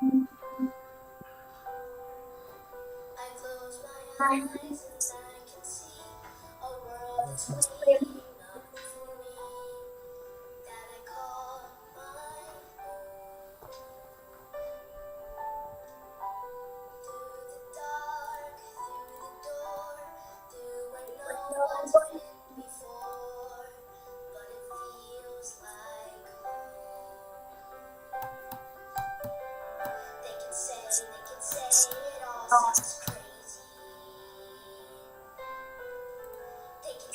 I close my eyes and I can see a world that's waiting up for me, that I call my own. Through the dark, through the door, through where no one's been before, but it feels like home. They can say it all sounds crazy. They can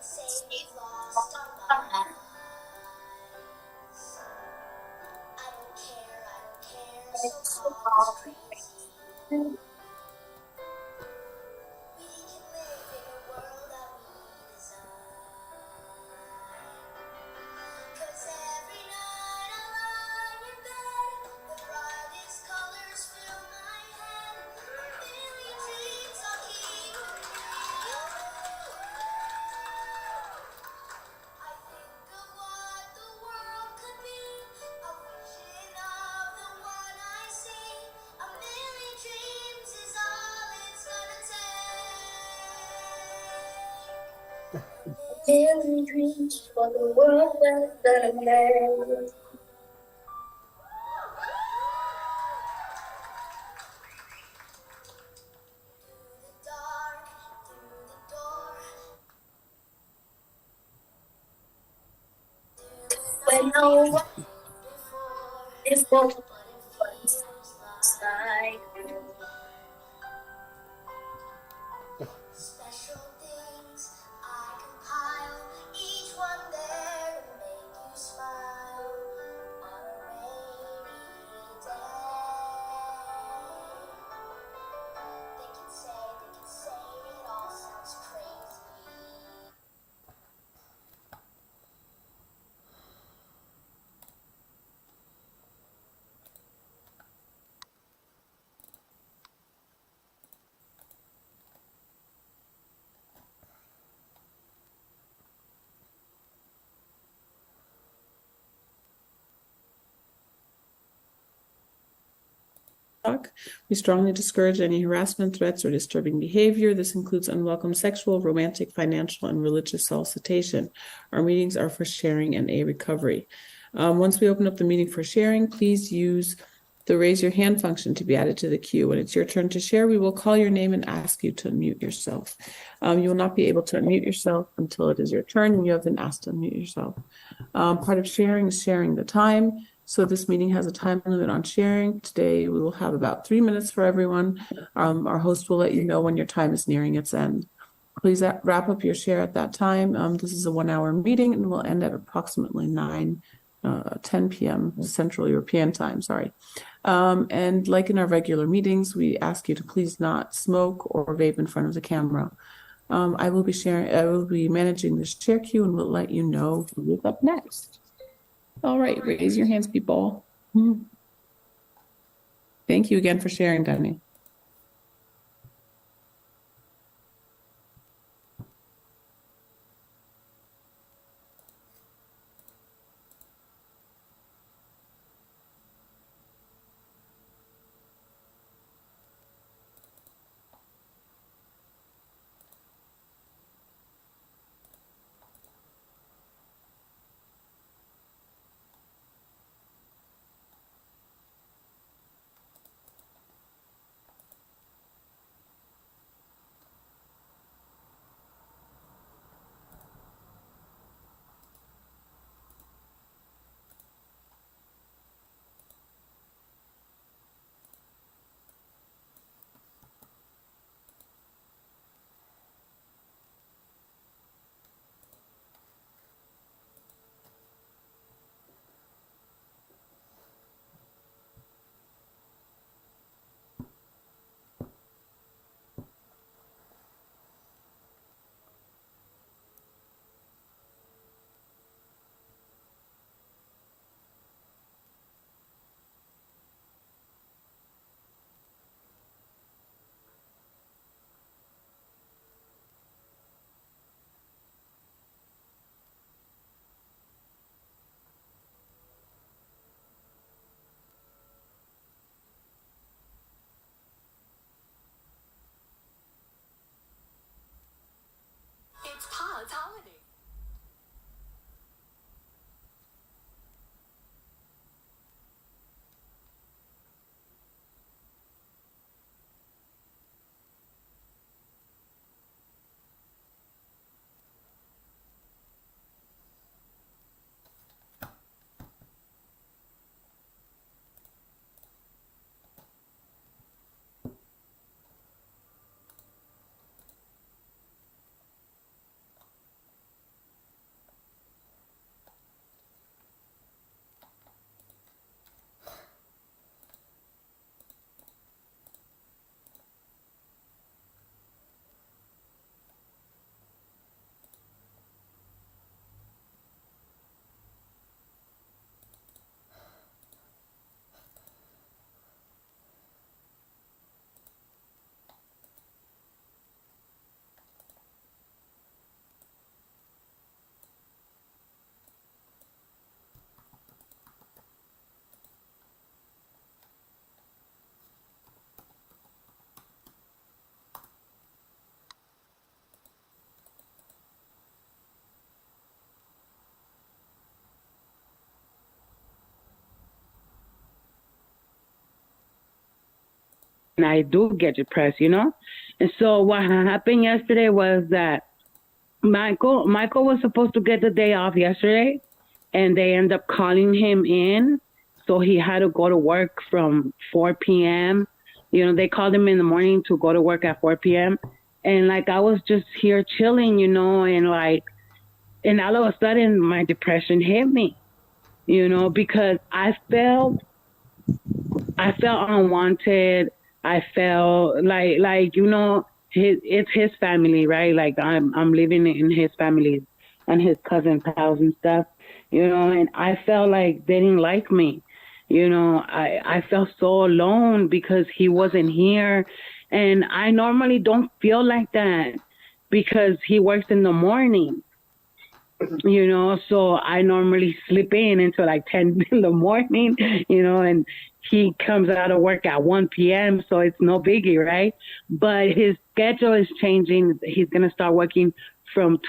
say we've lost our minds. I don't care, so call us crazy. We can live in a world that we design. 'Cause every night I lie in bed, the brightest colors fill my head. A million dreams I'll keep with me. I think of what the world could be, a vision of the one I see. A million dreams is all it's gonna take. Daily dreams for the world that's gonna make. Through the dark, through the door, through When when no no one one's been before, is born, but it feels like special things I compile, each one there to make you smile on a rainy day. They can say it all sounds crazy. We strongly discourage any harassment, threats, or disturbing behavior. This includes unwelcome sexual, romantic, financial, and religious solicitation. Our meetings are for sharing and a recovery. Once we open up the meeting for sharing, please use the raise your hand function to be added to the queue. When it's your turn to share, we will call your name and ask you to unmute yourself. You will not be able to unmute yourself until it is your turn and you have been asked to unmute yourself. Part of sharing is sharing the time. So this meeting has a time limit on sharing. Today, we will have about 3 minutes for everyone. Our host will let you know when your time is nearing its end. Please wrap up your share at that time. This is a 1-hour meeting and will end at approximately 10 p.m. Central European time, sorry. And like in our regular meetings, we ask you to please not smoke or vape in front of the camera. I will be managing the share queue and will let you know who is up next. All right, raise your hands, people. Thank you again for sharing, Danny. And I do get depressed, you know? And so what happened yesterday was that Michael was supposed to get the day off yesterday, and they end up calling him in. So he had to go to work from 4 p.m. You know, they called him in the morning to go to work at 4 p.m. And like, I was just here chilling, you know, and all of a sudden my depression hit me, you know, because I felt unwanted. I felt like you know, it's his family, right? Like I'm living in his family and his cousin pals and stuff, you know, and I felt like they didn't like me. You know, I felt so alone because he wasn't here. And I normally don't feel like that because he works in the morning, you know, so I normally sleep in until like 10 in the morning, you know, and he comes out of work at 1 p.m., so it's no biggie, right? But his schedule is changing. He's going to start working from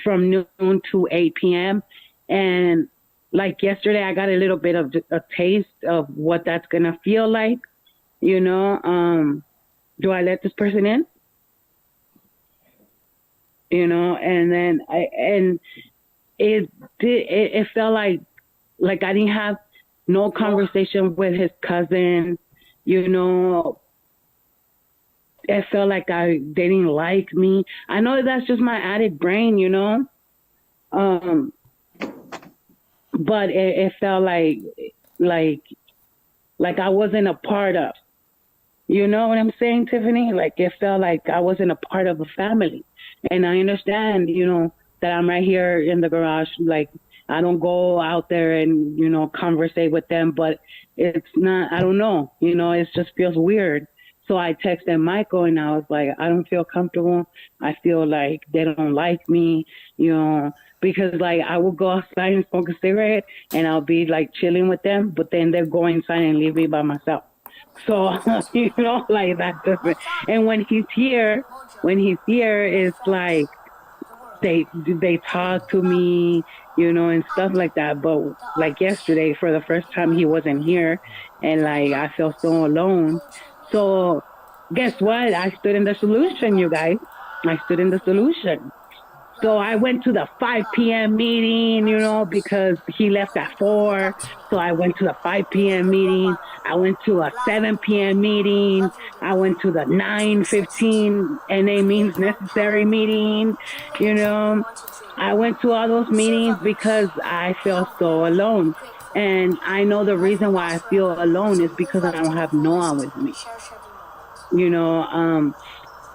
noon to 8 p.m. And like yesterday, I got a little bit of a taste of what that's going to feel like, you know. Do I let this person in? You know, and then it felt like I didn't have no conversation with his cousin, you know. It felt like they didn't like me. I know that's just my addict brain, you know. But it felt like I wasn't a part of. You know what I'm saying, Tiffany? Like, it felt like I wasn't a part of a family. And I understand, you know, that I'm right here in the garage. Like, I don't go out there and, you know, conversate with them, but it's not, I don't know, you know, it just feels weird. So I texted Michael and I was like, I don't feel comfortable. I feel like they don't like me, you know, because like I will go outside and smoke a cigarette and I'll be like chilling with them, but then they'll go inside and leave me by myself. So, you know, like that doesn't, and when he's here, it's like they talk to me, you know, and stuff like that. But like yesterday, for the first time, he wasn't here, and like I felt so alone. So guess what? I stood in the solution, you guys. I stood in the solution. So I went to the 5 p.m. meeting, you know, because he left at 4. So I went to the 5 p.m. meeting. I went to a 7 p.m. meeting. I went to the 9:15 NA means necessary meeting, you know. I went to all those meetings because I feel so alone. And I know the reason why I feel alone is because I don't have Noah with me. You know,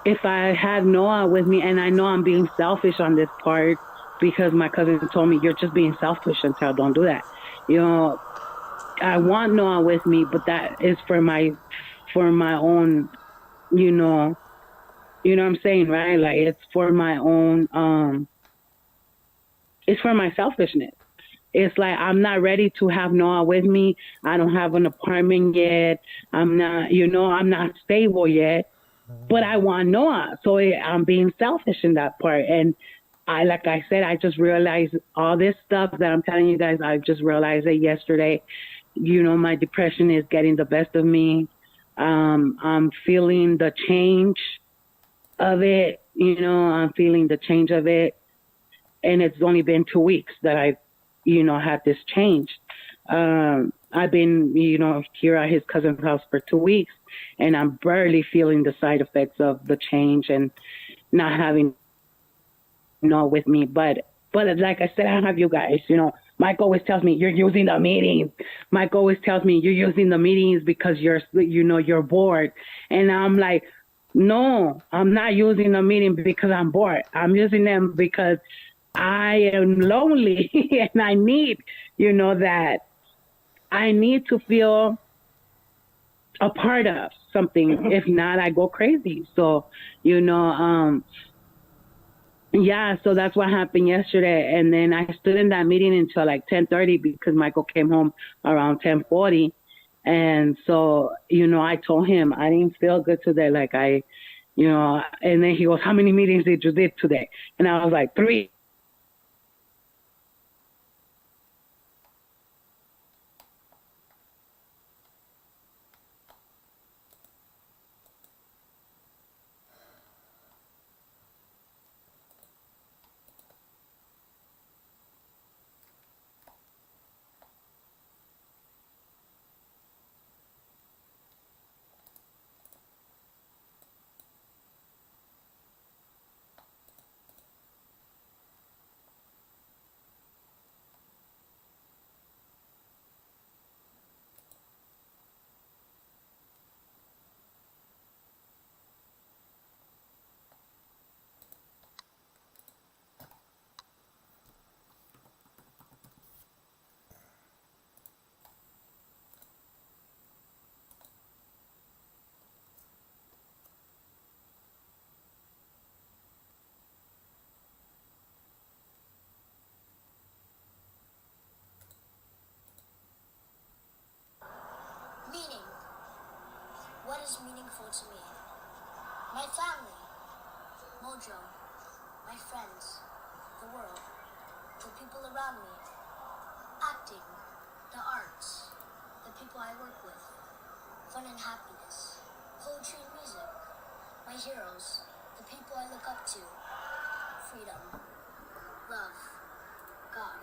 if I had Noah with me, and I know I'm being selfish on this part because my cousin told me, you're just being selfish, Chantel, don't do that. You know, I want Noah with me, but that is for my own, you know what I'm saying, right? Like, it's for my own, it's for my selfishness. It's like, I'm not ready to have Noah with me. I don't have an apartment yet. I'm not, you know, I'm not stable yet. But I want Noah, so I'm being selfish in that part. And like I said, I just realized all this stuff that I'm telling you guys. I just realized it yesterday. My depression is getting the best of me. I'm feeling the change of it. I'm feeling the change of it. And it's only been 2 weeks that I, had this change. I've been, here at his cousin's house for 2 weeks, and I'm barely feeling the side effects of the change and not having with me. But like I said, I have you guys. Mike always tells me you're using the meetings. Mike always tells me you're using the meetings because you're bored, and I'm like, no, I'm not using the meeting because I'm bored. I'm using them because I am lonely and I need, that I need to feel a part of something. If not, I go crazy. So, yeah, so that's what happened yesterday. And then I stood in that meeting until like 10:30 because Michael came home around 10:40. And so, I told him I didn't feel good today. Like and then he goes, how many meetings did you did today? And I was like, 3. Meaning. What is meaningful to me? My family, Mojo, my friends, the world, the people around me, acting, the arts, the people I work with, fun and happiness, poetry and music, my heroes, the people I look up to, freedom, love, God.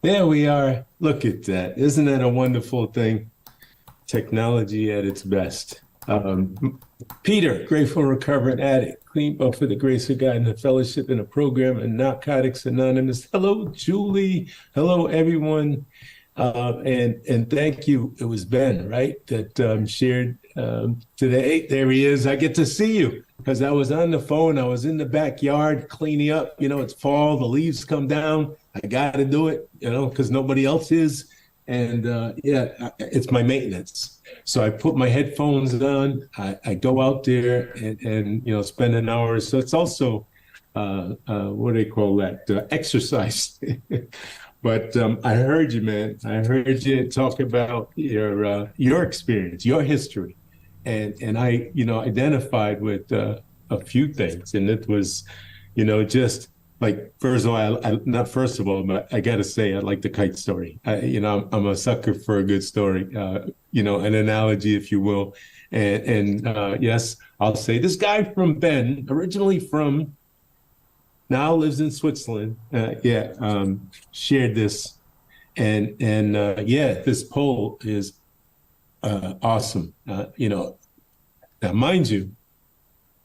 There we are. Look at that. Isn't that a wonderful thing? Technology at its best. Peter, grateful recovering addict, clean up for the grace of God and the fellowship in the program and Narcotics Anonymous. Hello, Julie. Hello, everyone. And thank you. It was Ben, right, that shared today. There he is. I get to see you because I was on the phone. I was in the backyard cleaning up. You know, it's fall. The leaves come down. I got to do it, you know, because nobody else is. And yeah, it's my maintenance. So I put my headphones on. I go out there and you know spend an hour. So it's also what do they call that? Exercise. But I heard you, man. I heard you talk about your experience, your history, and I, you know, identified with a few things, and it was, you know, just like first of all, not first of all, but I got to say, I like the kite story. You know, I'm a sucker for a good story. You know, an analogy, if you will, and yes, I'll say this guy from Ben, originally from now lives in Switzerland. Shared this, and yeah, this poll is awesome. You know, now mind you,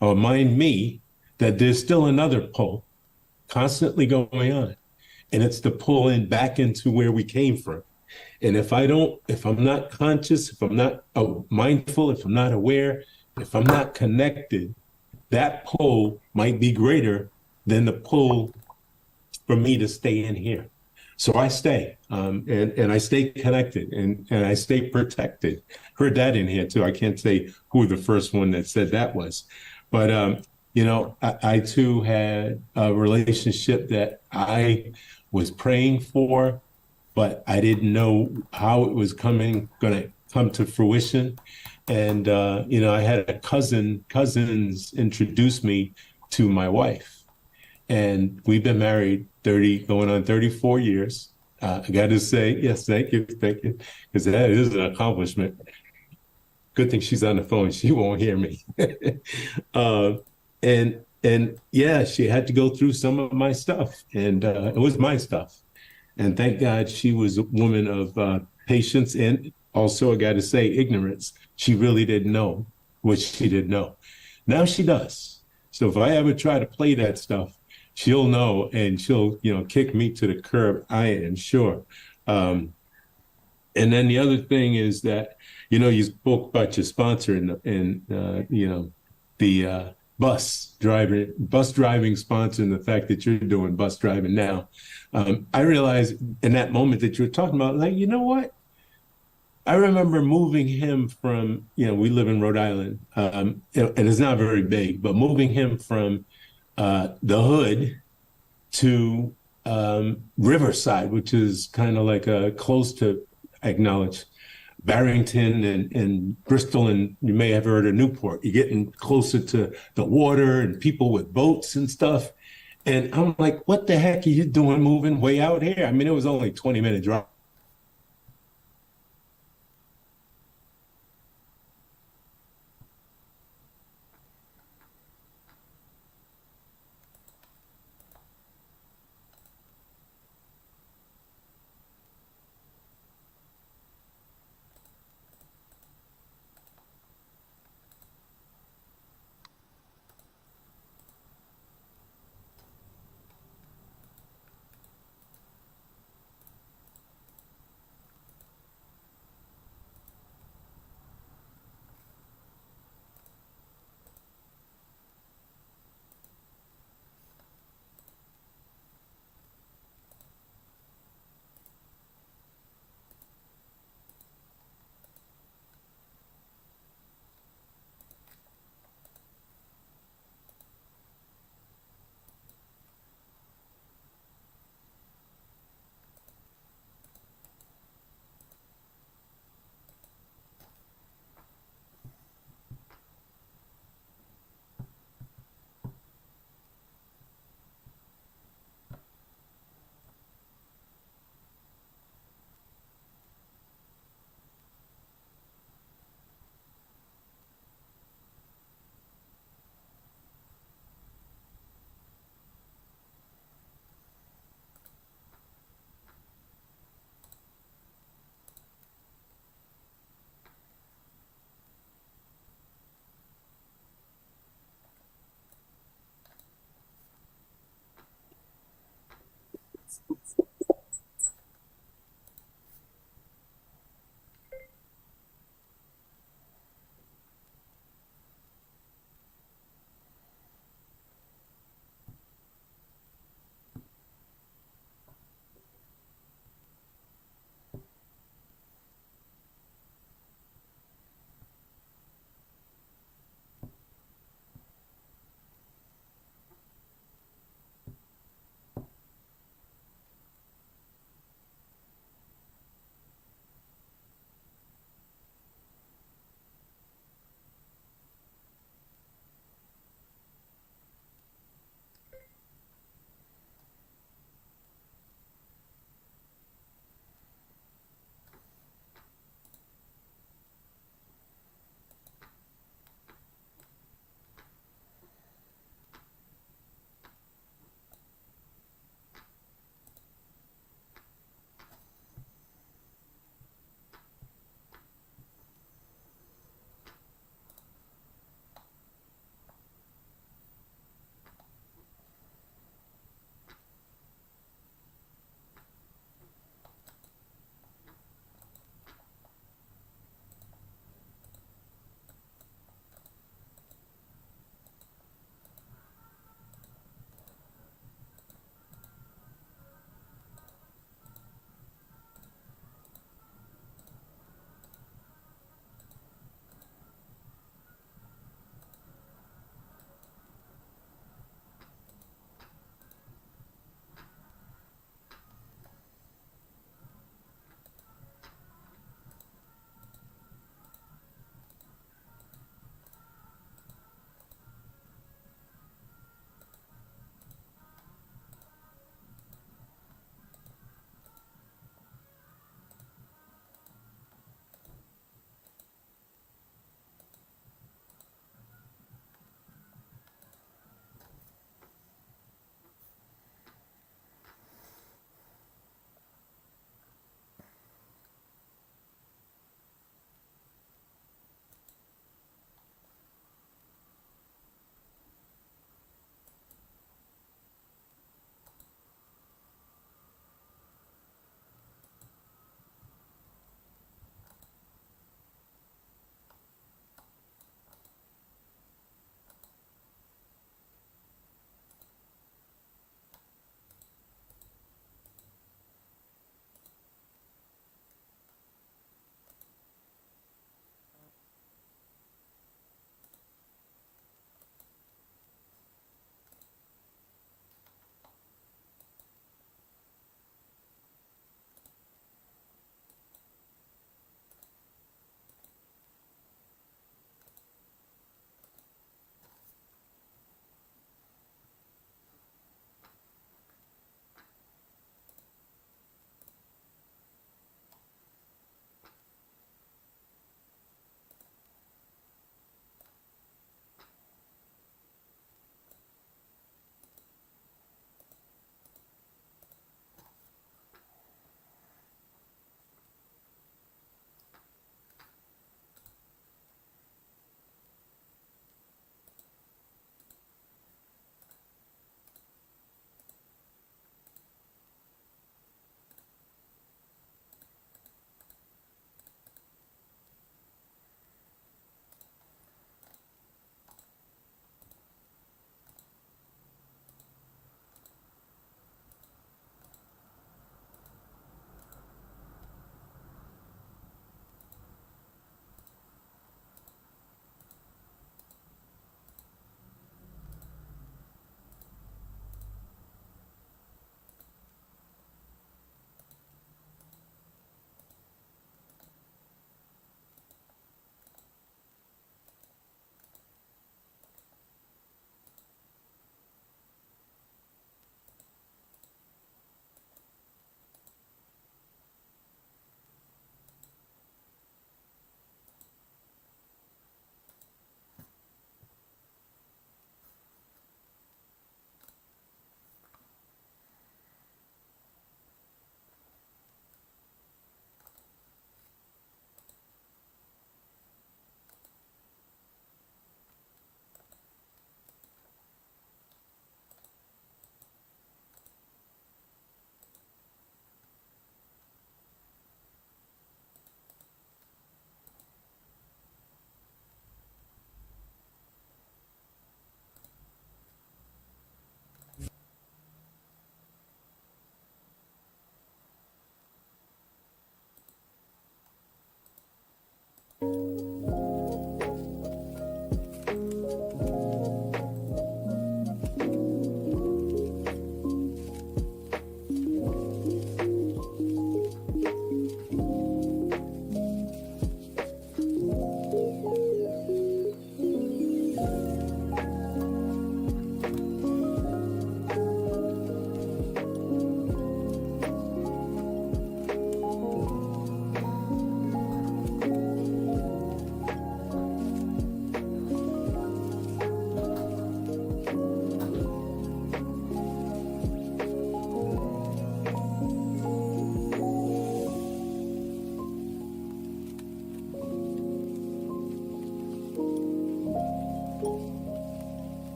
or mind me, that there's still another poll constantly going on, and it's to pull in back into where we came from. And if I'm not conscious, if I'm not mindful, if I'm not aware, if I'm not connected, that pull might be greater than the pull for me to stay in here. So I stay, and I stay connected, and I stay protected. Heard that in here too. I can't say who the first one that said that was, but you know, I too had a relationship that I was praying for, but I didn't know how it was going to come to fruition. And you know, I had a cousins introduce me to my wife, and we've been married 30, going on 34 years. I got to say, yes, thank you, because that is an accomplishment. Good thing she's on the phone; she won't hear me. uh, and yeah, she had to go through some of my stuff, and it was my stuff. And thank God she was a woman of patience and also, I got to say, ignorance. She really didn't know what she didn't know. Now she does. So if I ever try to play that stuff, she'll know and she'll, you know, kick me to the curb. I am sure. And then the other thing is that, you know, you spoke about your sponsor and you know, the bus driving sponsor, and the fact that you're doing bus driving now. I realized in that moment that you were talking about, like, you know what? I remember moving him from, you know, we live in Rhode Island, and it's not very big, but moving him from the hood to Riverside, which is kind of like close to, I acknowledge, Barrington and Bristol, and you may have heard of Newport. You're getting closer to the water and people with boats and stuff. And I'm like, what the heck are you doing moving way out here? I mean, it was only 20-minute drive.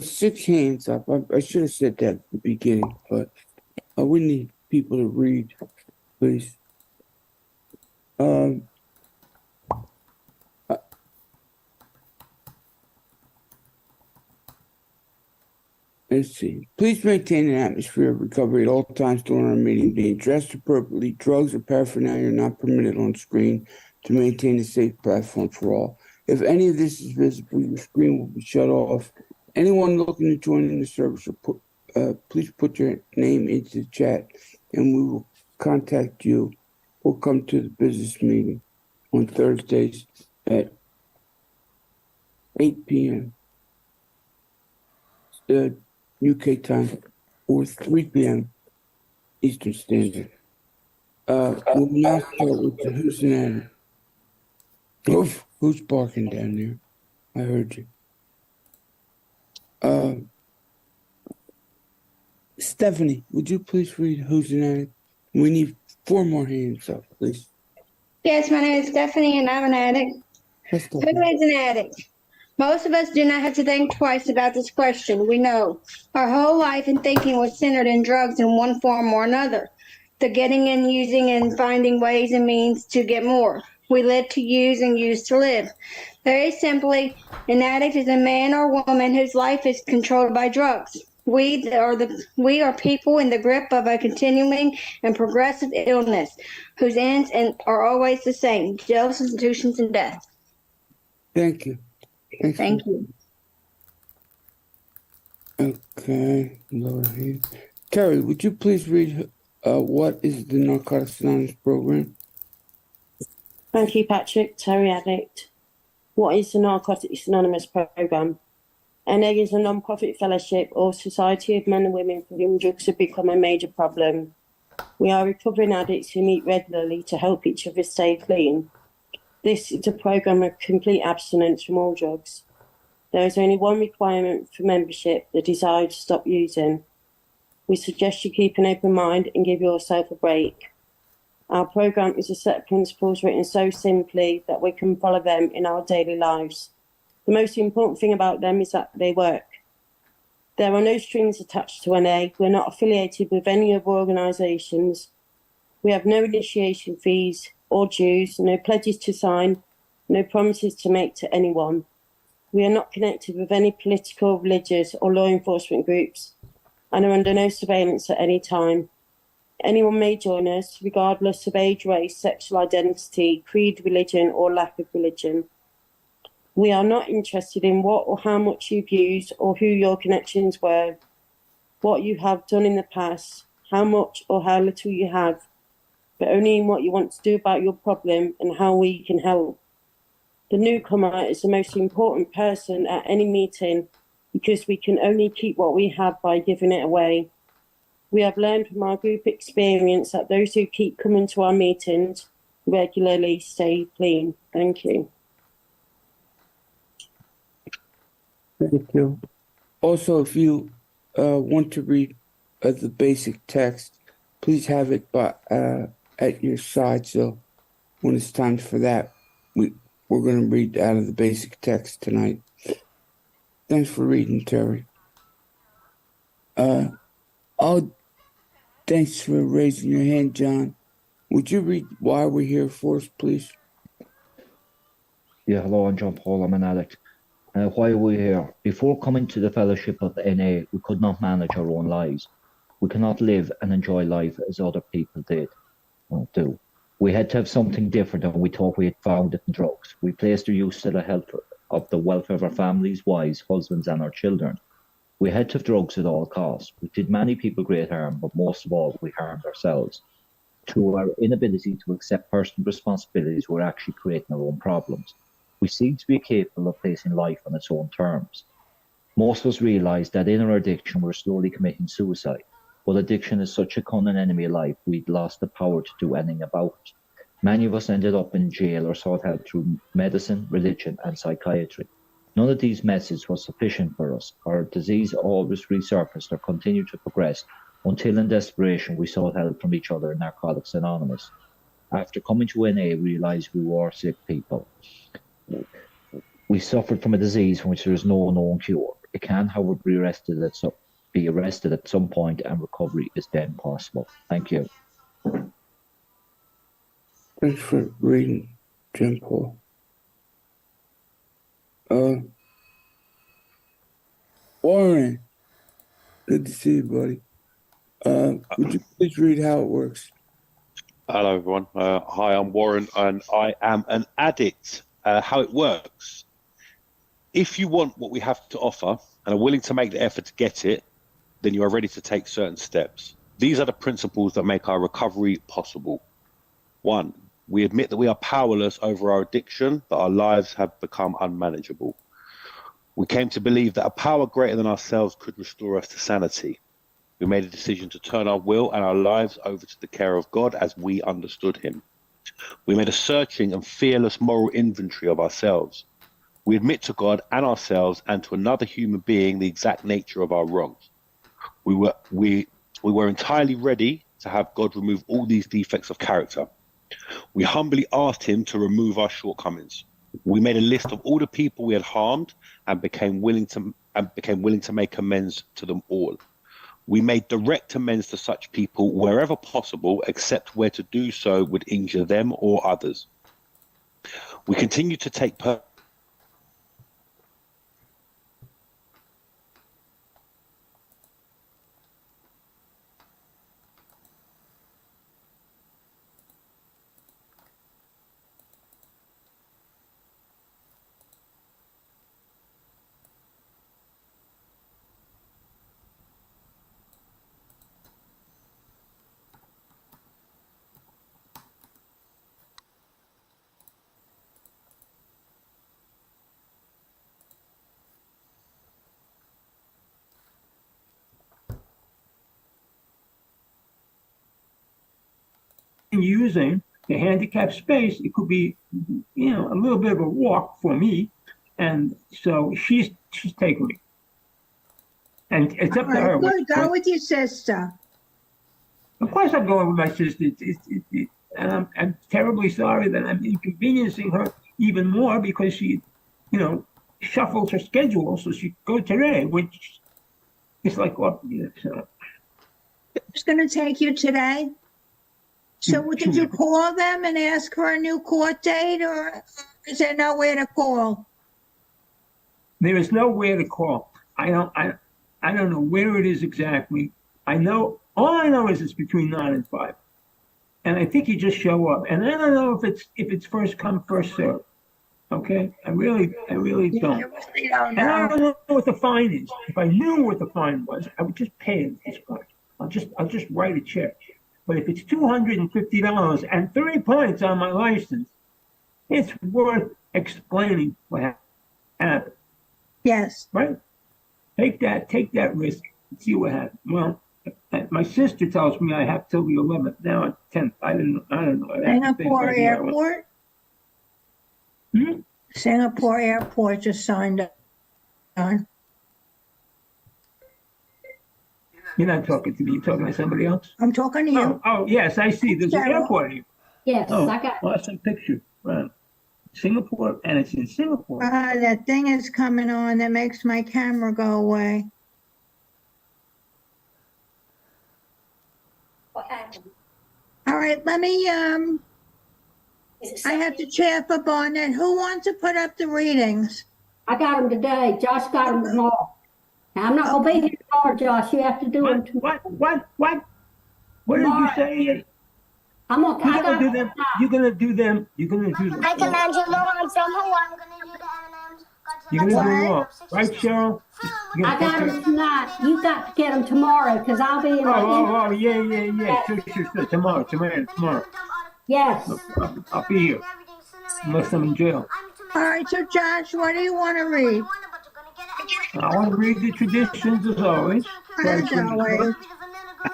Six hands up. I should have said that at the beginning, but we need people to read, please. Uh, let's see. Please maintain an atmosphere of recovery at all times during our meeting. Being dressed appropriately, drugs or paraphernalia are not permitted on screen to maintain a safe platform for all. If any of this is visible, your screen will be shut off. Anyone looking to join in the service, please put your name into the chat, and we will contact you. We'll come to the business meeting on Thursdays at 8 p.m. UK time, or 3 p.m. Eastern Standard. We'll now start with the who's an addict. Oof, who's barking down there? I heard you. Stephanie, would you please read who's an addict? We need 4 more hands up, please. Yes, my name is Stephanie, and I'm an addict. Let's go. Who is an addict? Most of us do not have to think twice about this question. We know. Our whole life and thinking was centered in drugs in one form or another. The getting and using and finding ways and means to get more. We live to use and use to live. Very simply, an addict is a man or woman whose life is controlled by drugs. We are people in the grip of a continuing and progressive illness, whose ends are always the same: jails, institutions, and death. Thank you. Thank you. Okay, lower here. Terry, would you please read what is the Narcotics Anonymous program? Thank you, Patrick. Terry Addict. What is the Narcotics Anonymous program? NA is a non-profit fellowship or society of men and women for whom drugs have become a major problem. We are recovering addicts who meet regularly to help each other stay clean. This is a program of complete abstinence from all drugs. There is only one requirement for membership: the desire to stop using. We suggest you keep an open mind and give yourself a break. Our program is a set of principles written so simply that we can follow them in our daily lives. The most important thing about them is that they work. There are no strings attached to NA. We're not affiliated with any other organisations. We have no initiation fees or dues, no pledges to sign, no promises to make to anyone. We are not connected with any political, religious or law enforcement groups and are under no surveillance at any time. Anyone may join us, regardless of age, race, sexual identity, creed, religion or lack of religion. We are not interested in what or how much you've used or who your connections were, what you have done in the past, how much or how little you have, but only in what you want to do about your problem and how we can help. The newcomer is the most important person at any meeting because we can only keep what we have by giving it away. We have learned from our group experience that those who keep coming to our meetings regularly stay clean. Thank you. Thank you. Also, if you want to read the basic text, please have it at your side. So when it's time for that, we're going to read out of the basic text tonight. Thanks for reading, Terry. Thanks for raising your hand, John. Would you read why we're here for us, please? Yeah, hello, I'm John Paul. I'm an addict. Why are we here? Before coming to the fellowship of the NA, we could not manage our own lives. We cannot live and enjoy life as other people do. We had to have something different, and we thought we had found it in drugs. We placed our use to the health of the welfare of our families, wives, husbands, and our children. We had to have drugs at all costs. We did many people great harm, but most of all, we harmed ourselves. Through our inability to accept personal responsibilities, we're actually creating our own problems. We seem to be capable of facing life on its own terms. Most of us realise that in our addiction, we're slowly committing suicide. But addiction is such a cunning enemy of life, we'd lost the power to do anything about it. Many of us ended up in jail or sought help through medicine, religion, and psychiatry. None of these methods was sufficient for us. Our disease always resurfaced or continued to progress until in desperation we sought help from each other in Narcotics Anonymous. After coming to NA, we realised we were sick people. We suffered from a disease from which there is no known cure. It can, however, be arrested at some point, and recovery is then possible. Thank you. Thanks for reading, John Paul. Warren, good to see you, buddy. Would you please read how it works? Hello, everyone. Hi, I'm Warren, and I am an addict. How it works. If you want what we have to offer and are willing to make the effort to get it, then you are ready to take certain steps. These are the principles that make our recovery possible. 1, we admit that we are powerless over our addiction, that our lives have become unmanageable. We came to believe that a power greater than ourselves could restore us to sanity. We made a decision to turn our will and our lives over to the care of God as we understood him. We made a searching and fearless moral inventory of ourselves. We admit to God and ourselves and to another human being the exact nature of our wrongs. We were entirely ready to have God remove all these defects of character. We humbly asked him to remove our shortcomings. We made a list of all the people we had harmed and became willing to make amends to them all. We made direct amends to such people wherever possible, except where to do so would injure them or others. We continue to take using the handicap space. It could be, a little bit of a walk for me, and so she's taking me, and it's up to her. Good. Go with your sister. Of course, I'm going with my sister. And I'm terribly sorry that I'm inconveniencing her even more because she, shuffles her schedule so she go today, which is like, so. Who's going to take you today? So did you call them and ask for a new court date, or is there nowhere to call? There is nowhere to call. I don't know where it is exactly. All I know is it's between 9 and 5. And I think you just show up. And I don't know if it's first come, first serve. Okay? I really don't. And I don't know what the fine is. If I knew what the fine was, I would just pay it at this point. I'll just write a check. But if it's $250 and 3 points on my license, it's worth explaining what happened. Yes. Right? Take that risk and see what happens. Well, my sister tells me I have till the 11th. Now it's 10th. I don't know. Singapore Airport? Singapore Airport just signed on. You're not talking to me. You're talking to somebody else? I'm talking to you. Oh yes, I see. There's an airport here. Yes, I got Well, that's a picture. Right. Singapore, and it's in Singapore. That thing is coming on that makes my camera go away. What happened? All right, let me, I have to chair for Barnett. Who wants to put up the readings? I got them today. Josh got them tomorrow. Now, I'm not going to be here tomorrow, Josh. You have to do them tomorrow. What did you say? I'm gonna do them. You're gonna do them. Michelangelo, I'm from Hawaii. I'm gonna do the M&Ms. You're gonna do them all, right, Cheryl? I got them tonight. You got to get them tomorrow because I'll be in. Yeah. Sure. Tomorrow. Yes. I'll be here. Unless I'm in jail. All right, so Josh, what do you want to read? I want to read the traditions as always. As always.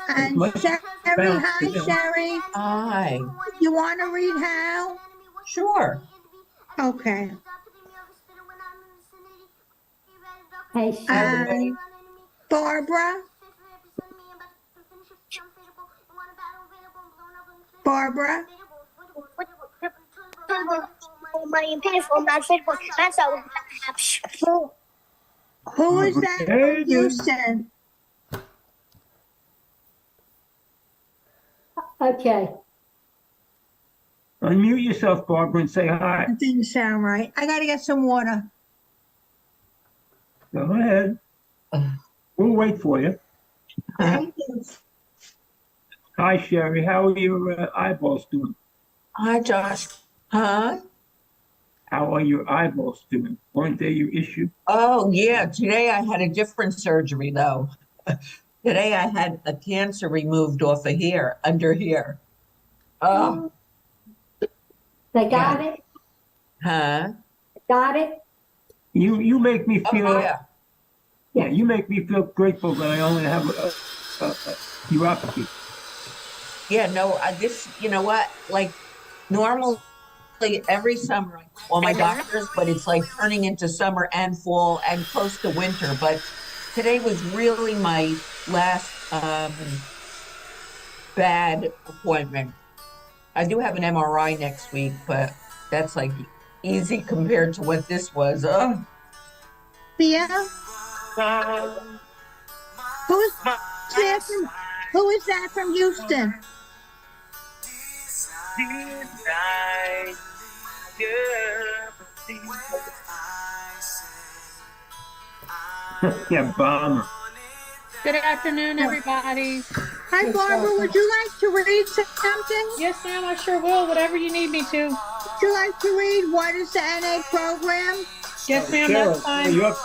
And Sherry, hi, Sherry. Hi. You want to read how? Sure. Okay. Hey, Sherry. Barbara? Barbara? Who is that from Houston? Okay. Unmute yourself, Barbara, and say hi. That didn't sound right. I got to get some water. Go ahead. We'll wait for you. Thank you. Hi, Sherry. How are your eyeballs doing? Hi, Josh. Huh? How are your eyeballs doing? Weren't they your issue? Oh, yeah. Today I had a different surgery, though. Today I had a cancer removed off of here, under here. Oh. They got it? Huh? Got it? You make me feel. Oh, yeah. Yeah, you make me feel grateful that I only have a neuropathy. Yeah, no, you know what? Like, normally every summer I call my doctors, but it's like turning into summer and fall and close to winter. But today was really my last bad appointment. I do have an MRI next week, but that's like easy compared to what this was. Thea? Who's that from, who is that from Houston? Yeah, bomber. Good afternoon, everybody. Hi, Barbara. Would you like to read something? Yes, ma'am, I sure will. Whatever you need me to. Would you like to read What is the NA program? Yes, ma'am, Carol, that's fine. you're up.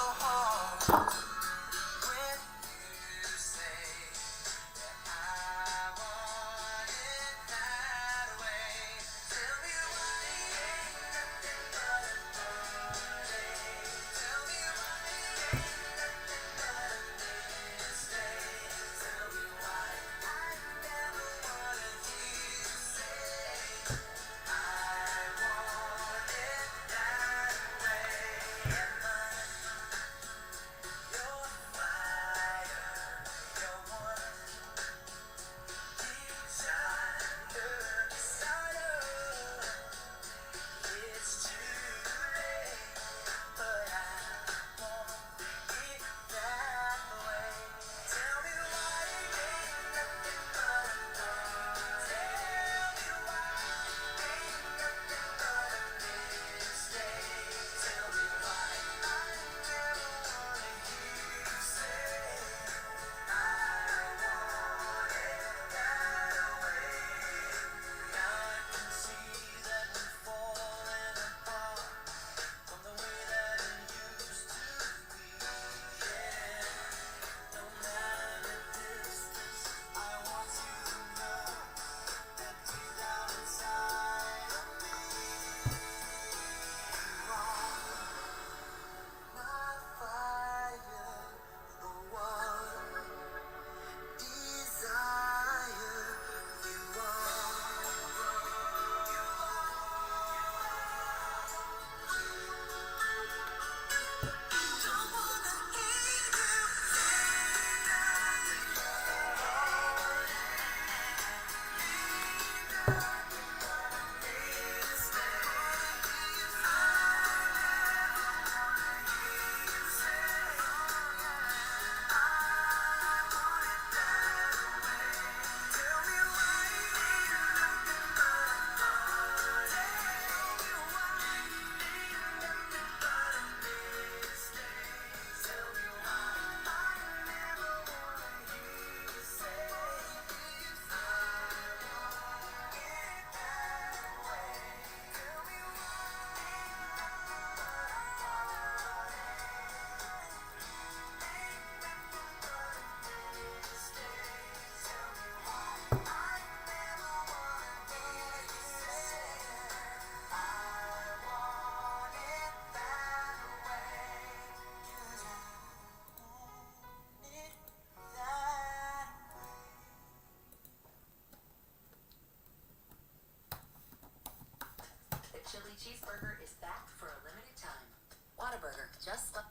Chili cheeseburger is back for a limited time. Whataburger, just like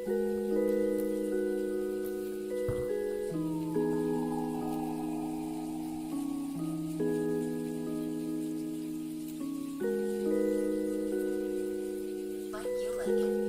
Like you like it.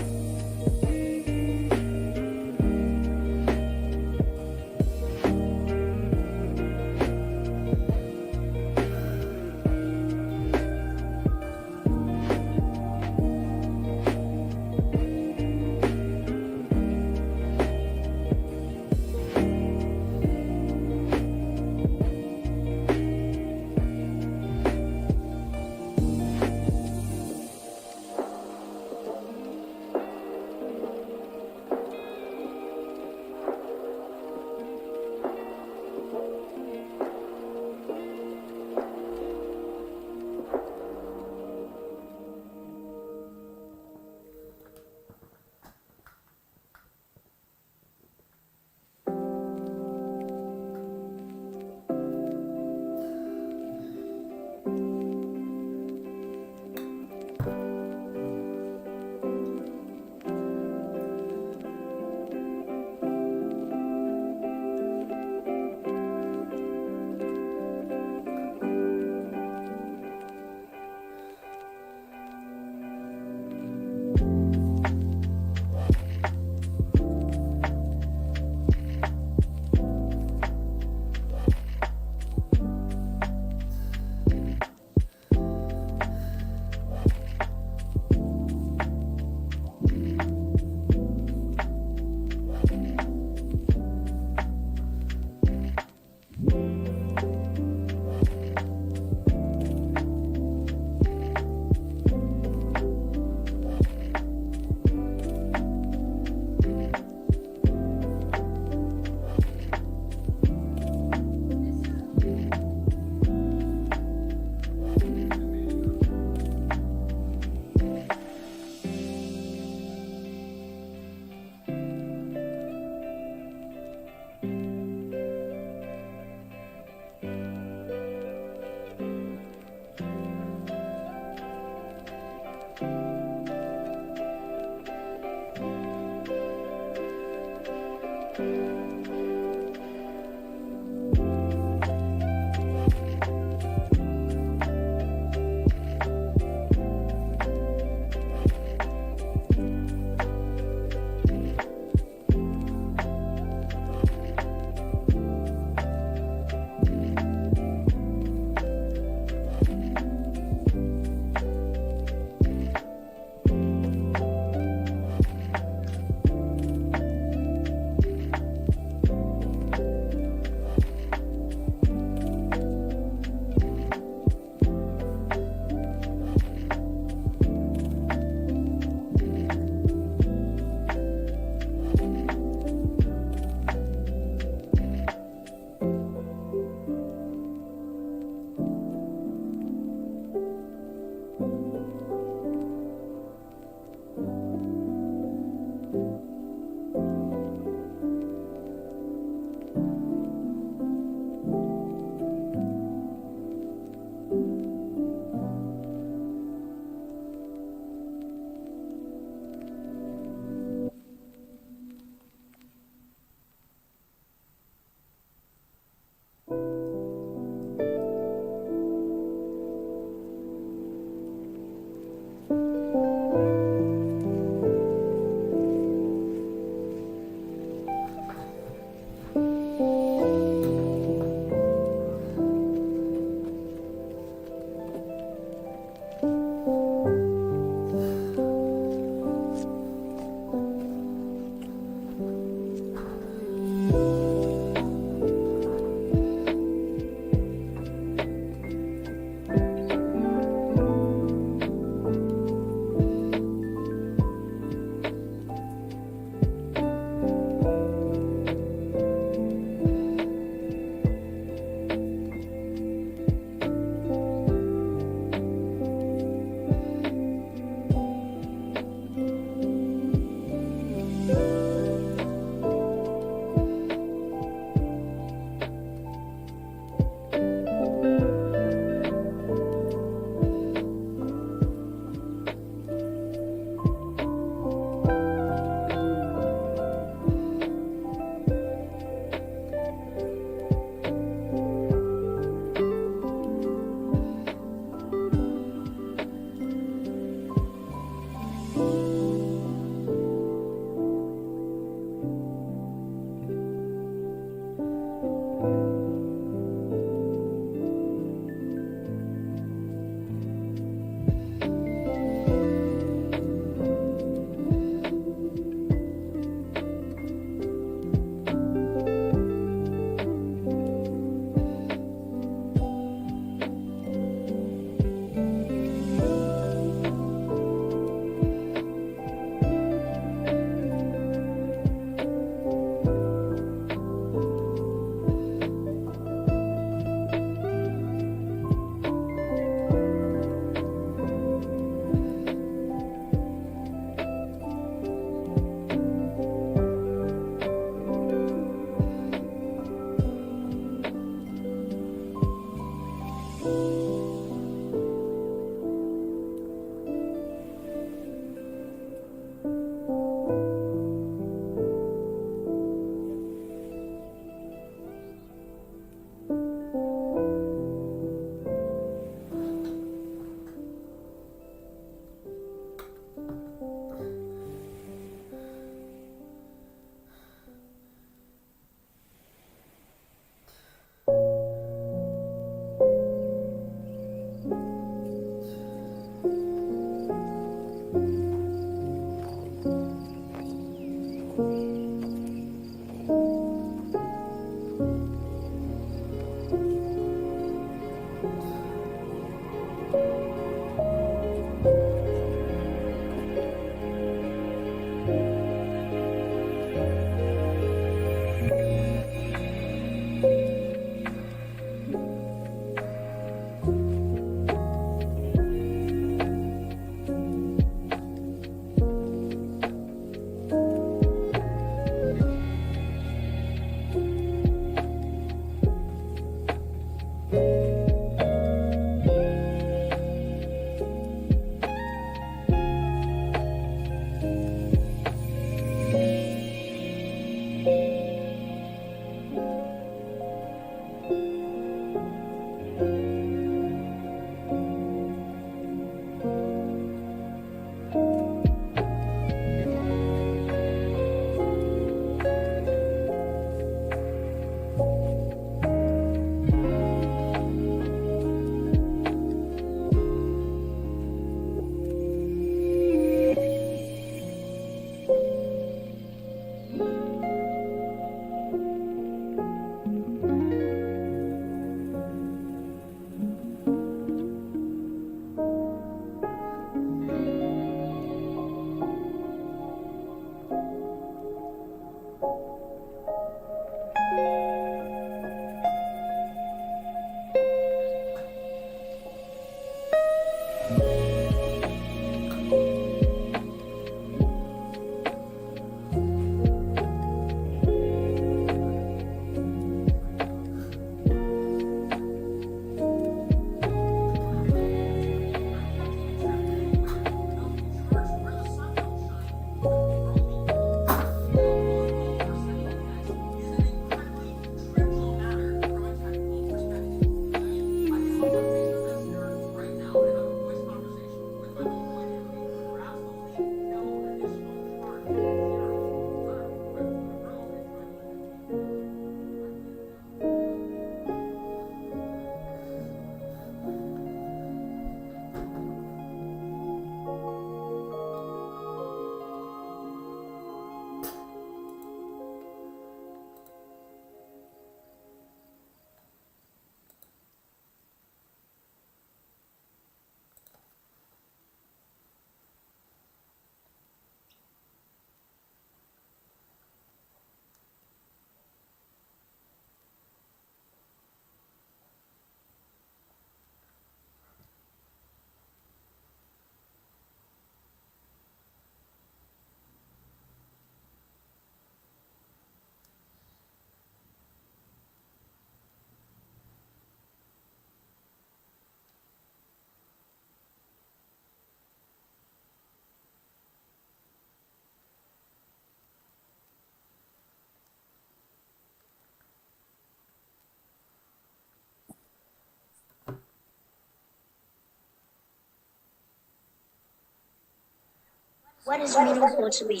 What is meaningful to me?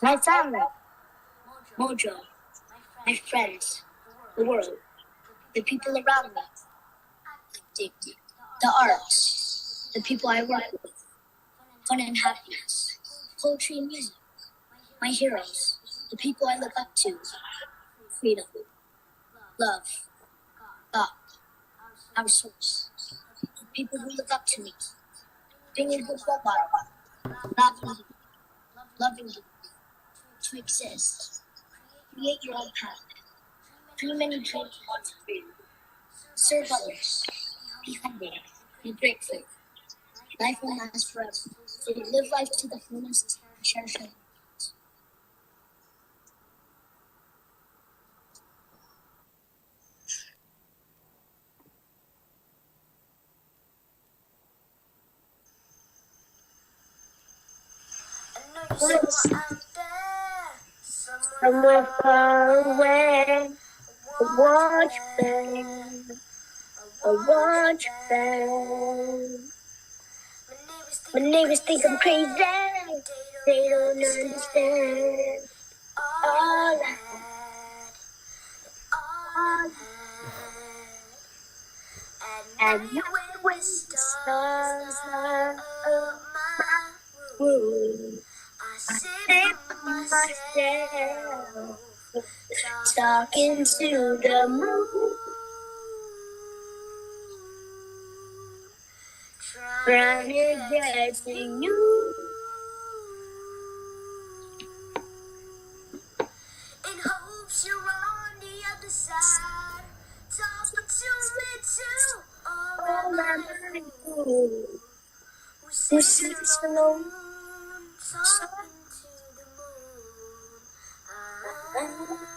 My family, Mojo, my friends, the world, the people around me, the arts, the people I work with, fun and happiness, poetry and music, my heroes, the people I look up to, freedom, love, God, our source, the people who look up to me, being a good role model, loving you, to exist, create your own path, dream any dream you want to dream, serve others, be humble, be grateful. Life will last forever, so live life to the fullest, cherish it. Somewhere far away, watch them, watch them. My neighbors think I'm crazy, they don't understand. All I had, and you with the stars light up my room. I sit myself, talking to the moon, trying to get to you. In hopes you're on the other side, talking to me too. Oh, my mind, who sits alone, talking to the moon.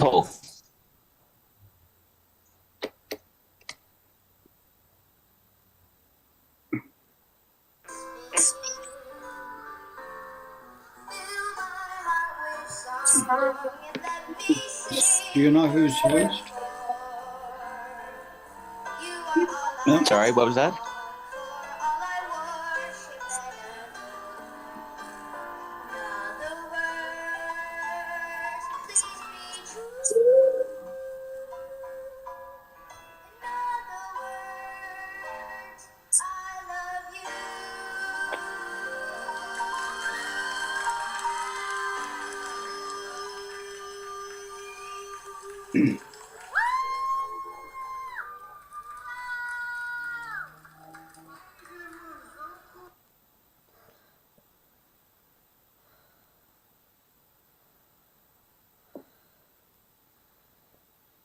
Cool. Do you know who's host? No? Sorry, what was that?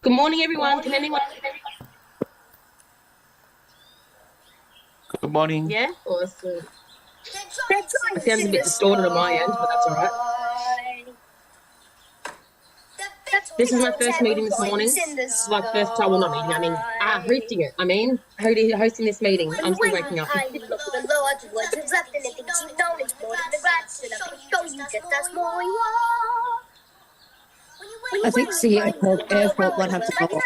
Good morning, everyone. Can anyone? Good morning. Yeah, awesome. It sounds a bit distorted on my end, but that's all right. This is my first meeting this morning. This is my first time, well, not meeting, I mean, hosting it. Hosting this meeting. I'm still waking up. I think the airport one has to go off.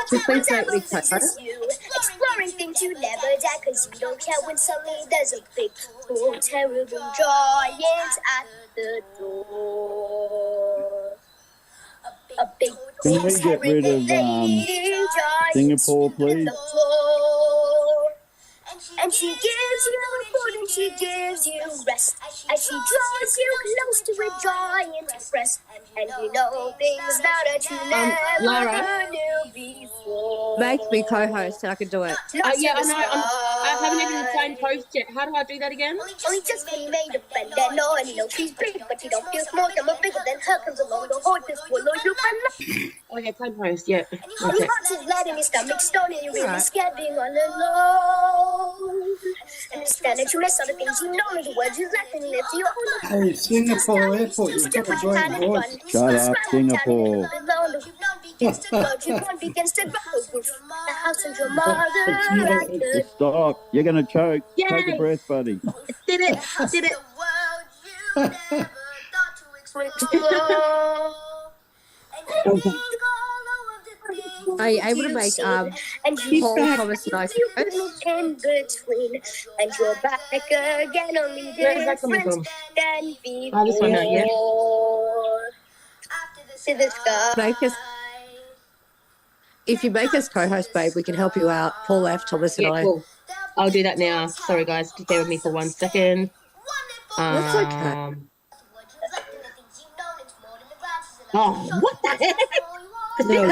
Just please make me cut that. Exploring things you never did, cause you don't care when suddenly there's a big, cool, terrible giant at the door. A big, Can we get rid of Singapore, please? And she gives you food and she gives you rest as she draws you close to a giant breast. And you know things now that you never knew before. Make me co-host and I can do it. Yeah, I know. I haven't even signed post yet. How do I do that again? Only just we made a friend and no, and you know she's big, but you don't feel small. I'm bigger than her. Comes along the horse, this will you can. Okay, sign post. Yeah. And your heart is letting your stomach stone and you're really scared being all alone. Understand that you miss all the things you know, the words you left and live to your own. Hey, Singapore Airport, you've got a great voice. Shut up, Singapore. Stop. You're going to choke. Yay. Take a breath, buddy. Did it. Did it. Are you able to make Paul, Thomas and I co-host? In between, and you're back again, only different than before. This one, yeah. To the sky. Make us, if you make us co-host, babe, we can help you out. Paul left, Thomas and I. Cool. I'll do that now. Sorry, guys. Just bear with me for 1 second. That's okay. Oh, what the heck? No,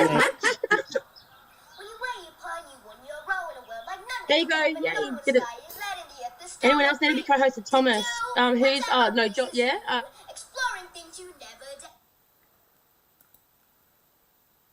There you go. Yeah, you did it. Anyone else need to be co-hosted? Thomas. Who's? Oh no, John. Yeah.